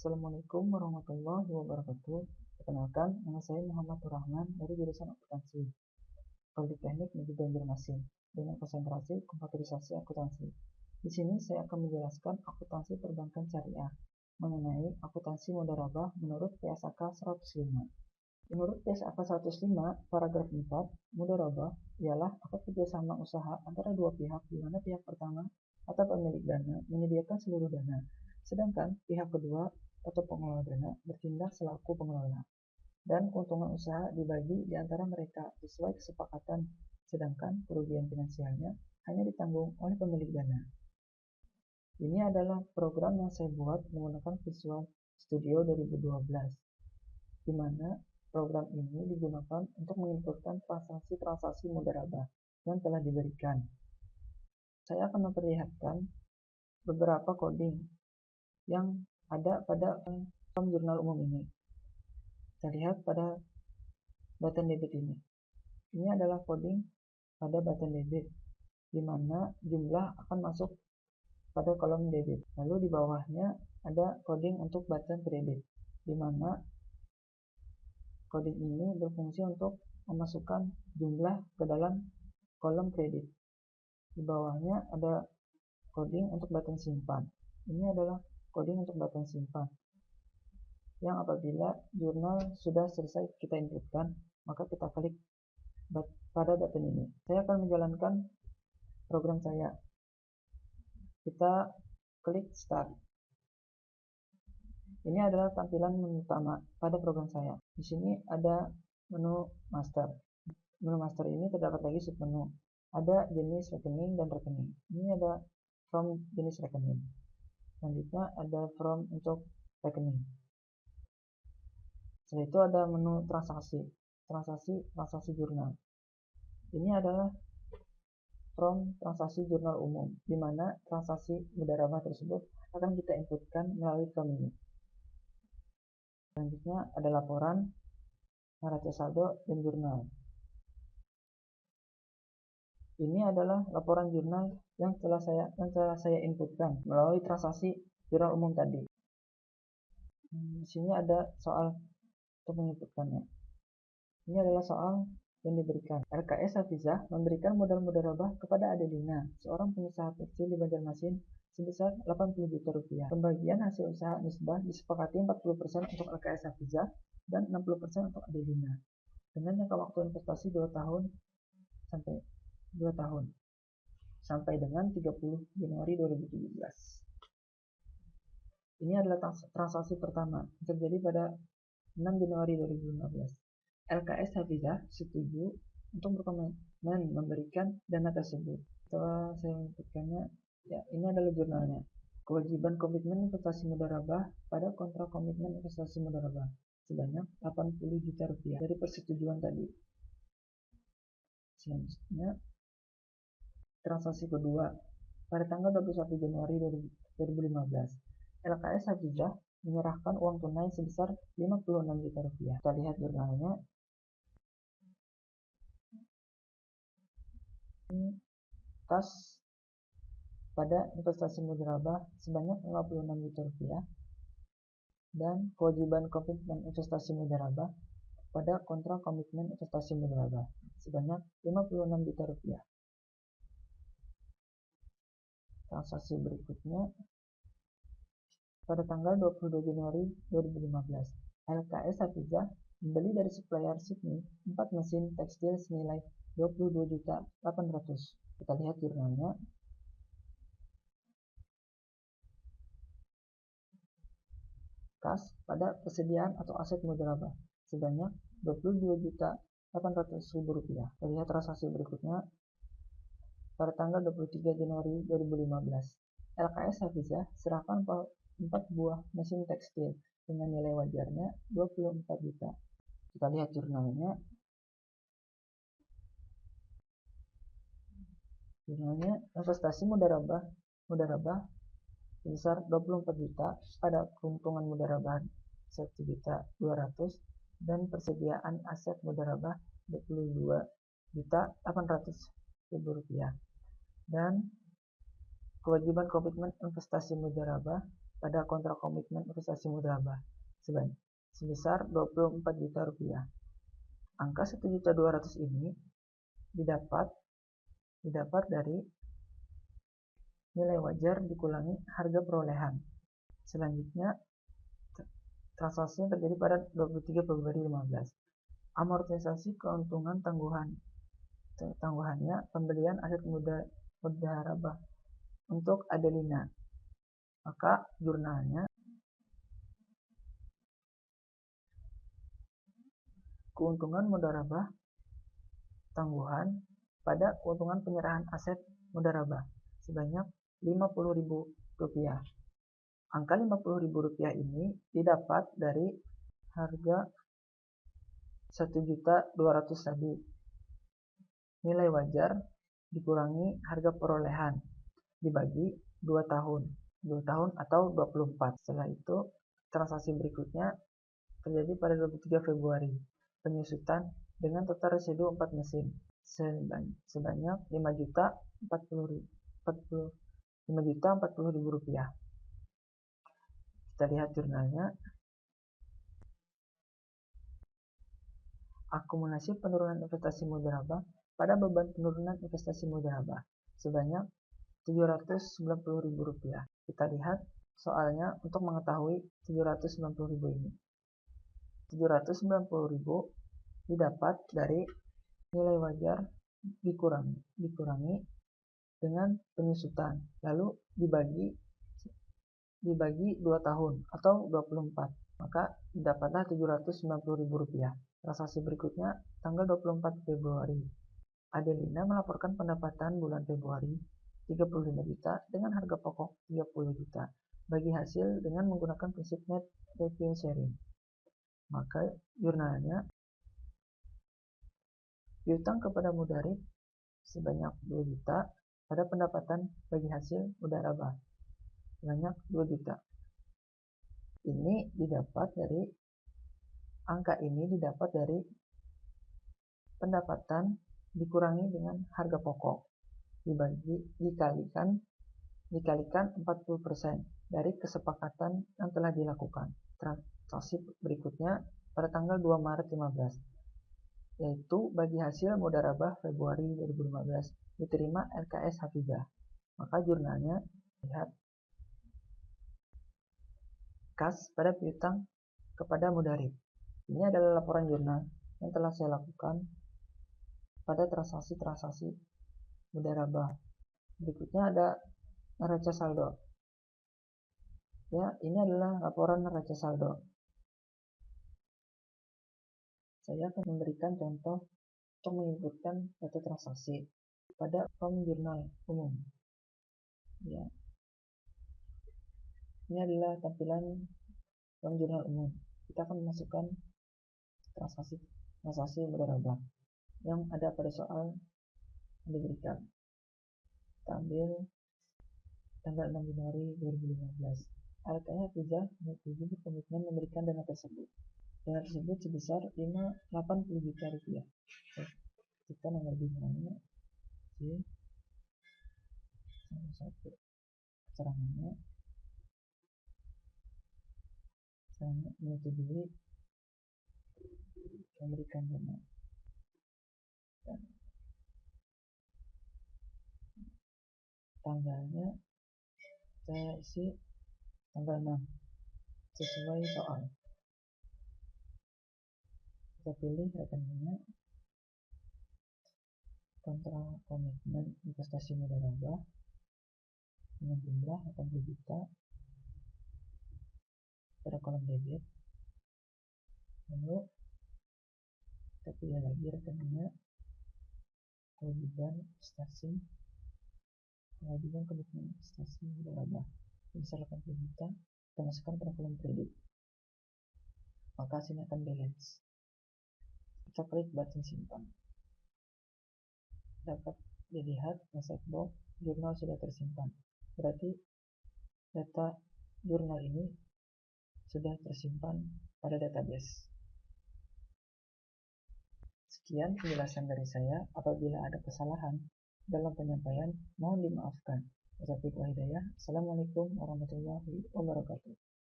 Assalamualaikum warahmatullahi wabarakatuh. Perkenalkan, nama saya Muhammad Rahman dari jurusan Akuntansi, Politeknik Negeri Banjarmasin, dengan konsentrasi komputerisasi akuntansi. Di sini saya akan menjelaskan akuntansi perbankan syariah mengenai akuntansi mudharabah menurut PSAK 105. Menurut PSAK 105, paragraf 4, mudharabah ialah akad kerjasama usaha antara dua pihak di mana pihak pertama atau pemilik dana menyediakan seluruh dana, sedangkan pihak kedua atau pengelola dana bertindak selaku pengelola, dan keuntungan usaha dibagi di antara mereka sesuai kesepakatan, sedangkan kerugian finansialnya hanya ditanggung oleh pemilik dana. Ini adalah program yang saya buat menggunakan Visual Studio 2012, di mana program ini digunakan untuk menginputkan transaksi-transaksi mudharabah yang telah diberikan. Saya akan memperlihatkan beberapa coding yang ada pada form jurnal umum ini. Kita lihat pada button debit ini. Ini adalah coding pada button debit, di mana jumlah akan masuk pada kolom debit. Lalu di bawahnya ada coding untuk button kredit, di mana coding ini berfungsi untuk memasukkan jumlah ke dalam kolom kredit. Di bawahnya ada coding untuk button simpan. Ini adalah coding untuk button simpan, yang apabila jurnal sudah selesai kita inputkan, maka kita klik pada button ini. Saya akan menjalankan program saya. Kita klik start. Ini adalah tampilan menu utama pada program saya. Di sini ada menu master. Menu master ini terdapat lagi submenu. Ada jenis rekening dan rekening. Ini ada from jenis rekening. Selanjutnya ada from untuk rekening. Setelah itu ada menu transaksi jurnal. Ini adalah from transaksi jurnal umum, di mana transaksi mudharabah tersebut akan kita inputkan melalui from ini. Selanjutnya ada laporan, neraca saldo, dan jurnal. Ini adalah laporan jurnal yang telah saya inputkan melalui transaksi jurnal umum tadi. Di sini ada soal untuk menginputkannya. Ini adalah soal yang diberikan. RKS Hafizah memberikan modal mudharabah kepada Adelina, seorang pengusaha tekstil di Banjarmasin, sebesar 80 juta rupiah. Pembagian hasil usaha nisbah disepakati 40% untuk RKS Hafizah dan 60% untuk Adelina, dengan jangka waktu investasi 2 tahun sampai dengan 30 Januari 2017. Ini adalah transaksi pertama yang terjadi pada 6 Januari 2015. LKS Hafizah setuju untuk berkomitmen memberikan dana tersebut. Setelah saya inputkannya, ya, ini adalah jurnalnya. Kewajiban komitmen investasi mudharabah pada kontrak komitmen investasi mudharabah sebanyak 80 juta rupiah dari persetujuan tadi. Selanjutnya, transaksi kedua pada tanggal 21 Januari 2015. LKS Hafizah menyerahkan uang tunai sebesar 56 juta rupiah. Kita lihat jurnalnya. Kas pada investasi mudharabah sebanyak 56 juta rupiah dan kewajiban komitmen investasi mudharabah pada kontrak komitmen investasi mudharabah sebanyak 56 juta rupiah. Transaksi berikutnya pada tanggal 22 Januari 2015, LKS Hafizah membeli dari supplier Sydney 4 mesin tekstil senilai 22.800.000. Kita lihat jurnalnya. Kas pada persediaan atau aset mudharabah sebanyak 22.800.000 rupiah. Kita lihat transaksi berikutnya pada tanggal 23 Januari 2015. LKS Hafizah serahkan 4 buah mesin tekstil dengan nilai wajarnya 24 juta. Kita lihat jurnalnya. Jurnalnya investasi mudharabah sebesar 24 juta, ada keuntungan mudharabah 1.200.000 dan persediaan aset mudharabah 22.800.000 rupiah. Dan kewajiban komitmen investasi mudharabah pada kontrak komitmen investasi mudharabah sebesar 24 juta rupiah. Angka 1.200.000 ini didapat dari nilai wajar dikurangi harga perolehan. Selanjutnya, transaksi yang terjadi pada 23 Februari 2015. Amortisasi keuntungan tangguhannya pembelian aset mudharabah untuk Adelina. Maka jurnalnya keuntungan mudharabah tangguhan pada keuntungan penyerahan aset mudharabah sebanyak Rp50.000. Angka Rp50.000 ini didapat dari harga 1.200.000 tadi. Nilai wajar dikurangi harga perolehan dibagi 2 tahun atau 24. Setelah itu, transaksi berikutnya terjadi pada 23 Februari. Penyusutan dengan total residu 4 mesin sebanyak Rp5.040.000. Kita lihat jurnalnya. Akumulasi penurunan investasi mudharabah pada beban penurunan investasi mudharabah sebanyak Rp790.000. Kita lihat soalnya untuk mengetahui Rp790.000 ini. Rp790.000 didapat dari nilai wajar dikurangi dengan penyusutan, lalu dibagi 2 tahun atau 24, maka didapatlah Rp790.000. Transaksi berikutnya tanggal 24 Februari. Adelina melaporkan pendapatan bulan Februari 35 juta dengan harga pokok 30 juta bagi hasil dengan menggunakan prinsip net revenue sharing. Maka jurnalnya piutang kepada Mudharib sebanyak 2 juta pada pendapatan bagi hasil mudharabah sebanyak 2 juta. Angka ini didapat dari pendapatan dikurangi dengan harga pokok dikalikan 40% dari kesepakatan yang telah dilakukan. Transaksi berikutnya pada tanggal 2 Maret 2015, yaitu bagi hasil mudharabah Februari 2015 diterima LKS Hafizah. Maka jurnalnya lihat kas pada piutang kepada Mudharib. Ini adalah laporan jurnal yang telah saya lakukan pada transaksi-transaksi mudharabah. Berikutnya ada neraca saldo. Ya, ini adalah laporan neraca saldo. Saya akan memberikan contoh untuk menginputkan data transaksi pada form jurnal umum. Ya. Ini adalah tampilan form jurnal umum. Kita akan memasukkan transaksi mudharabah yang ada pada soal yang diberikan. Kita ambil tanggal 6 Januari 2015. LKS Hafizah berkomitmen memberikan dana tersebut. Dana tersebut sebesar 80 juta rupiah. Kita nomor jurnalnya satu keterangannya menyetujui memberikan dana. Dan tanggalnya saya isi tanggal 6 sesuai soal. Kita pilih rekeningnya kontrak komitmen investasi mudharabah dengan jumlah 80 juta pada kolom debit. Lalu kita pilih lagi rekeningnya kewajiban komitmen investasi mudharabah sebesar 80 juta. Kita masukkan pada kolom kredit, maka hasilnya akan balance. Kita klik button simpan. Dapat dilihat checkbox jurnal sudah tersimpan. Berarti data jurnal ini sudah tersimpan pada database. Sekian penjelasan dari saya. Apabila ada kesalahan dalam penyampaian, mohon dimaafkan. Wassalamualaikum warahmatullahi wabarakatuh.